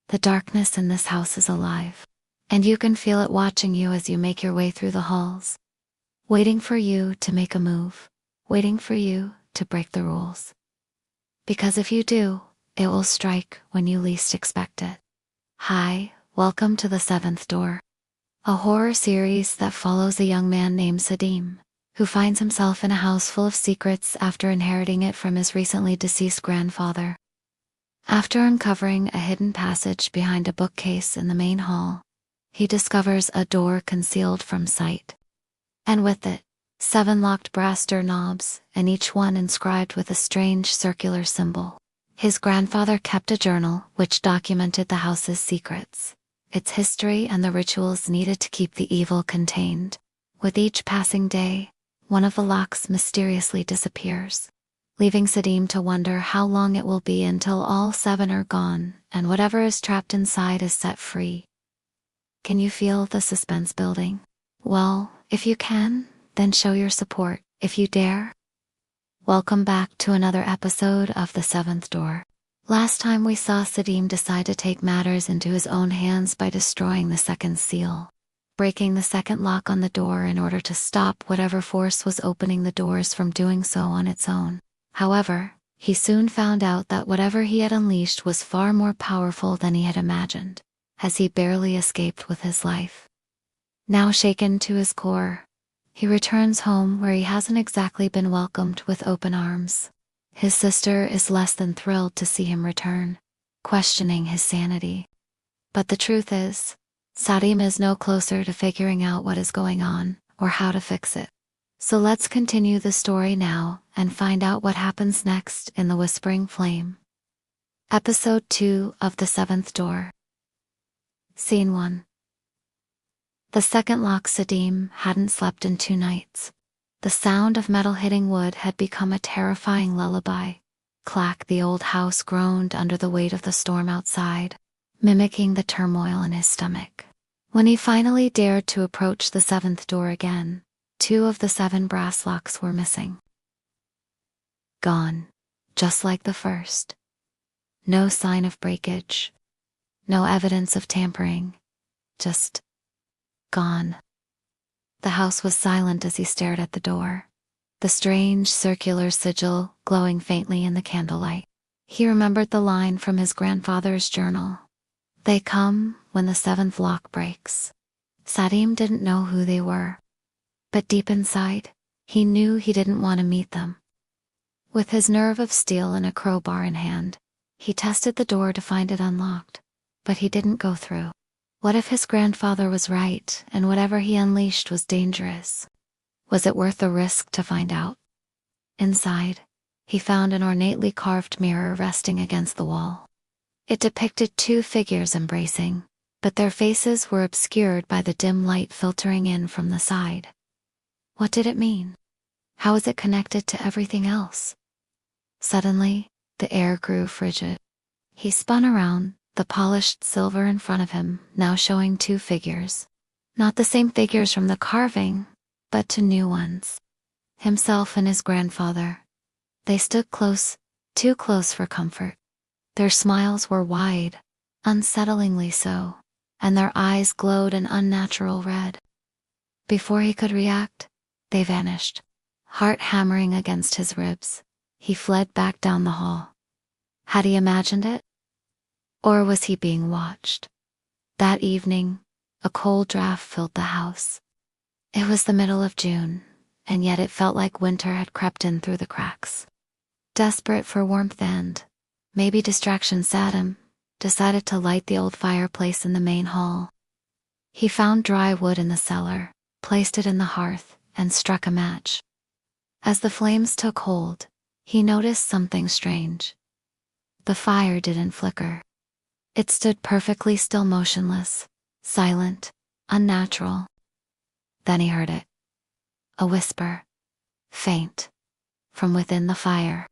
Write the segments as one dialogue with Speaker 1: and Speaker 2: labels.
Speaker 1: The darkness in this house is alive, and you can feel it watching you as you make your way through the halls, waiting for you to make a move, waiting for you to break the rules. Because if you do, it will strike when you least expect it. Hi, welcome to The Seventh Door, a horror series that follows a young man named Sadeem, who finds himself in a house full of secrets after inheriting it from his recently deceased grandfather. After uncovering a hidden passage behind a bookcase in the main hall, he discovers a door concealed from sight. And with it, 7 locked brass doorknobs, and each one inscribed with a strange circular symbol. His grandfather kept a journal which documented the house's secrets, its history, and the rituals needed to keep the evil contained. With each passing day, one of the locks mysteriously disappears, leaving Sadeem to wonder how long it will be until all 7 are gone and whatever is trapped inside is set free. Can you feel the suspense building? Well, if you can, then show your support, if you dare. Welcome back to another episode of The Seventh Door. Last time we saw Sadeem decide to take matters into his own hands by destroying the second seal, breaking the second lock on the door in order to stop whatever force was opening the doors from doing so on its own. However, he soon found out that whatever he had unleashed was far more powerful than he had imagined, as he barely escaped with his life. Now shaken to his core, he returns home where he hasn't exactly been welcomed with open arms. His sister is less than thrilled to see him return, questioning his sanity. But the truth is, Sadeem is no closer to figuring out what is going on or how to fix it. So let's continue the story now and find out what happens next in The Whispering Flame. Episode 2 of The Seventh Door. Scene 1. The second lock. Sadeem hadn't slept in 2 nights. The sound of metal hitting wood had become a terrifying lullaby. Clack, the old house groaned under the weight of the storm outside, mimicking the turmoil in his stomach. When he finally dared to approach the 7th door again, 2 of the 7 brass locks were missing. Gone, just like the first. No sign of breakage. No evidence of tampering. Just gone. The house was silent as he stared at the door, the strange circular sigil glowing faintly in the candlelight. He remembered the line from his grandfather's journal. They come when the 7th lock breaks. Sadeem didn't know who they were, but deep inside, he knew he didn't want to meet them. With his nerve of steel and a crowbar in hand, he tested the door to find it unlocked, but he didn't go through. What if his grandfather was right and whatever he unleashed was dangerous? Was it worth the risk to find out? Inside, he found an ornately carved mirror resting against the wall. It depicted 2 figures embracing, but their faces were obscured by the dim light filtering in from the side. What did it mean? How was it connected to everything else? Suddenly, the air grew frigid. He spun around, the polished silver in front of him now showing 2 figures. Not the same figures from the carving, but 2 new ones. Himself and his grandfather. They stood close, too close for comfort. Their smiles were wide, unsettlingly so, and their eyes glowed an unnatural red. Before he could react, they vanished. Heart hammering against his ribs, he fled back down the hall. Had he imagined it? Or was he being watched? That evening, a cold draft filled the house. It was the middle of June, and yet it felt like winter had crept in through the cracks. Desperate for warmth and, maybe distraction, Sadeem decided to light the old fireplace in the main hall. He found dry wood in the cellar, placed it in the hearth, and struck a match. As the flames took hold, he noticed something strange. The fire didn't flicker. It stood perfectly still, motionless, silent, unnatural. Then he heard it. A whisper, faint, from within the fire.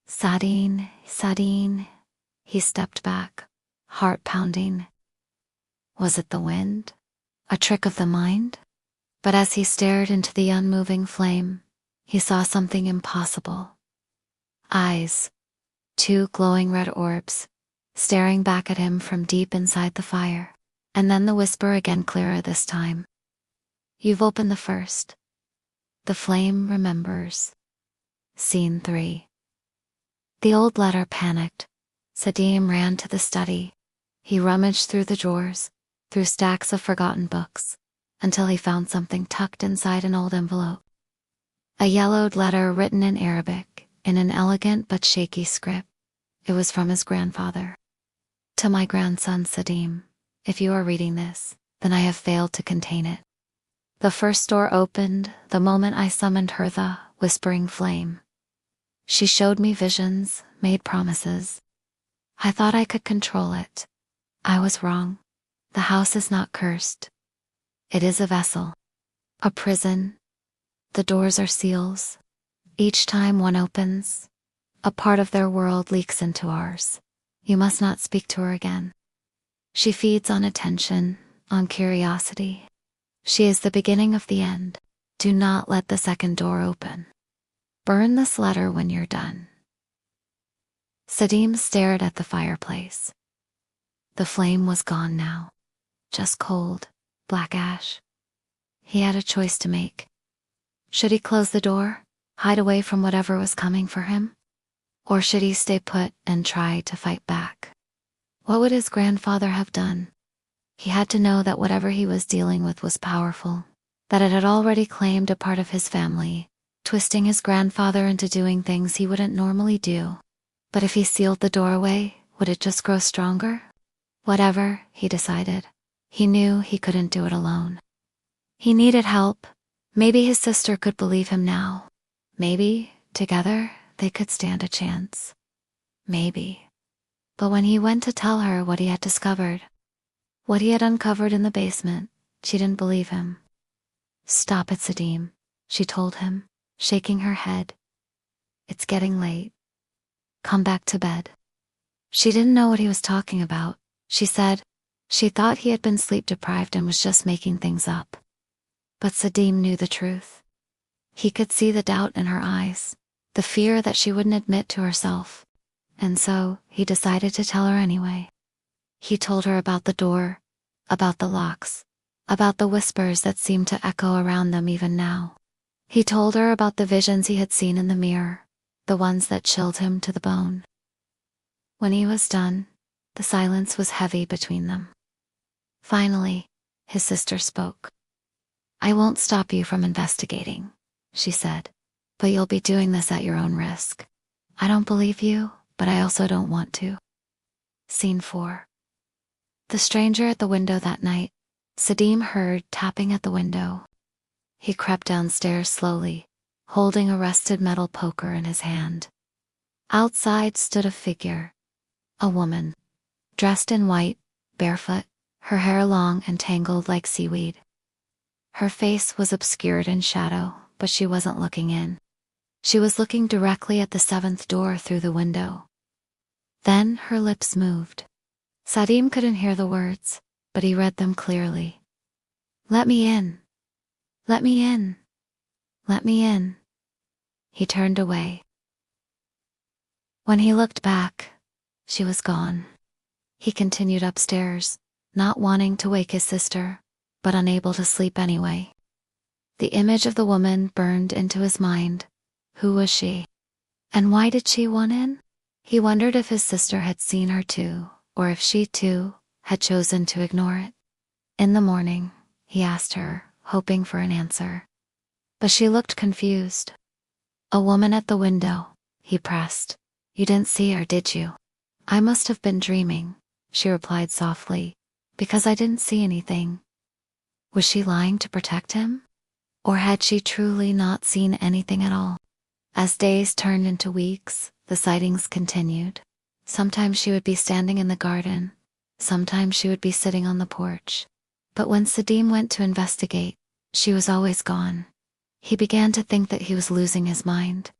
Speaker 1: Sadeem, Sadeem. He stepped back, heart pounding. Was it the wind? A trick of the mind? But as he stared into the unmoving flame, he saw something impossible. Eyes, 2 glowing red orbs, staring back at him from deep inside the fire. And then the whisper again, clearer this time. You've opened the first. The flame remembers. Scene 3. The old letter panicked. Sadeem ran to the study. He rummaged through the drawers, through stacks of forgotten books, until he found something tucked inside an old envelope. A yellowed letter written in Arabic, in an elegant but shaky script. It was from his grandfather. To my grandson Sadeem, if you are reading this, then I have failed to contain it. The first door opened the moment I summoned her, the whispering flame. She showed me visions, made promises. I thought I could control it. I was wrong. The house is not cursed. It is a vessel. A prison. The doors are seals. Each time one opens, a part of their world leaks into ours. You must not speak to her again. She feeds on attention, on curiosity. She is the beginning of the end. Do not let the second door open. Burn this letter when you're done. Sadeem stared at the fireplace. The flame was gone now. Just cold, black ash. He had a choice to make. Should he close the door, hide away from whatever was coming for him? Or should he stay put and try to fight back? What would his grandfather have done? He had to know that whatever he was dealing with was powerful, that it had already claimed a part of his family, twisting his grandfather into doing things he wouldn't normally do. But if he sealed the doorway, would it just grow stronger? Whatever, he decided. He knew he couldn't do it alone. He needed help. Maybe his sister could believe him now. Maybe, together, they could stand a chance. Maybe. But when he went to tell her what he had discovered, what he had uncovered in the basement, she didn't believe him. Stop it, Sadeem, she told him, shaking her head. It's getting late. Come back to bed. She didn't know what he was talking about. She said she thought he had been sleep deprived and was just making things up. But Sadeem knew the truth. He could see the doubt in her eyes, the fear that she wouldn't admit to herself. And so, he decided to tell her anyway. He told her about the door, about the locks, about the whispers that seemed to echo around them even now. He told her about the visions he had seen in the mirror, the ones that chilled him to the bone. When he was done, the silence was heavy between them. Finally, his sister spoke. I won't stop you from investigating, she said, but you'll be doing this at your own risk. I don't believe you, but I also don't want to. Scene 4. The stranger at the window that night. Sadeem heard tapping at the window. He crept downstairs slowly, holding a rusted metal poker in his hand. Outside stood a figure. A woman, dressed in white, barefoot, her hair long and tangled like seaweed. Her face was obscured in shadow, but she wasn't looking in. She was looking directly at the 7th door through the window. Then her lips moved. Sadeem couldn't hear the words, but he read them clearly. Let me in. Let me in. Let me in. He turned away. When he looked back, she was gone. He continued upstairs, not wanting to wake his sister, but unable to sleep anyway. The image of the woman burned into his mind. Who was she? And why did she want in? He wondered if his sister had seen her too, or if she too had chosen to ignore it. In the morning, he asked her, hoping for an answer. But she looked confused. A woman at the window, he pressed. You didn't see her, did you? I must have been dreaming, she replied softly, because I didn't see anything. Was she lying to protect him? Or had she truly not seen anything at all? As days turned into weeks, the sightings continued. Sometimes she would be standing in the garden. Sometimes she would be sitting on the porch. But when Sadeem went to investigate, she was always gone. He began to think that he was losing his mind,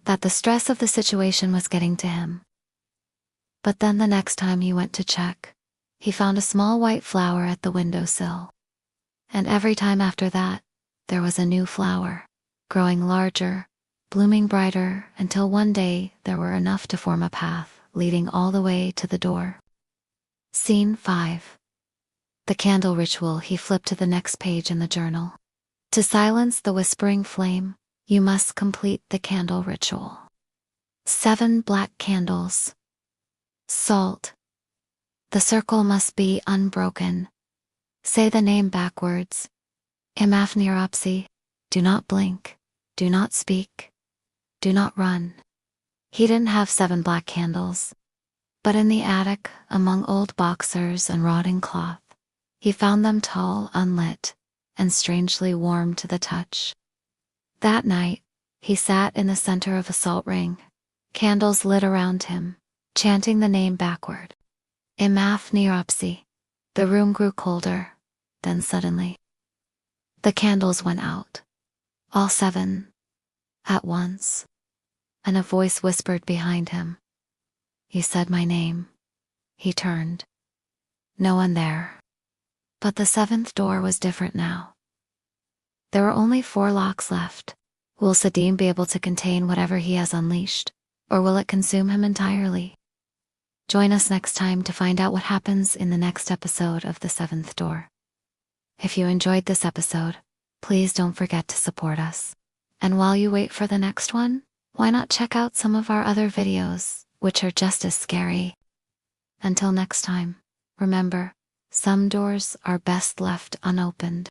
Speaker 1: that the stress of the situation was getting to him. But then the next time he went to check, he found a small white flower at the windowsill. And every time after that, there was a new flower, growing larger, blooming brighter, until one day there were enough to form a path, leading all the way to the door. Scene 5. The candle ritual. He flipped to the next page in the journal. To silence the whispering flame, you must complete the candle ritual. 7 black candles. Salt. The circle must be unbroken. Say the name backwards. Imafneropsy. Do not blink. Do not speak. Do not run. He didn't have 7 black candles. But in the attic, among old boxers and rotting cloth, he found them tall, unlit, and strangely warm to the touch. That night, he sat in the center of a salt ring, candles lit around him, chanting the name backward. Imafneropsy. The room grew colder, then suddenly, the candles went out. All 7. At once. And a voice whispered behind him. You said my name. He turned. No one there. But the 7th door was different now. There were only 4 locks left. Will Sadeem be able to contain whatever he has unleashed, or will it consume him entirely? Join us next time to find out what happens in the next episode of The 7th Door. If you enjoyed this episode, please don't forget to support us. And while you wait for the next one, why not check out some of our other videos, which are just as scary. Until next time, remember, some doors are best left unopened.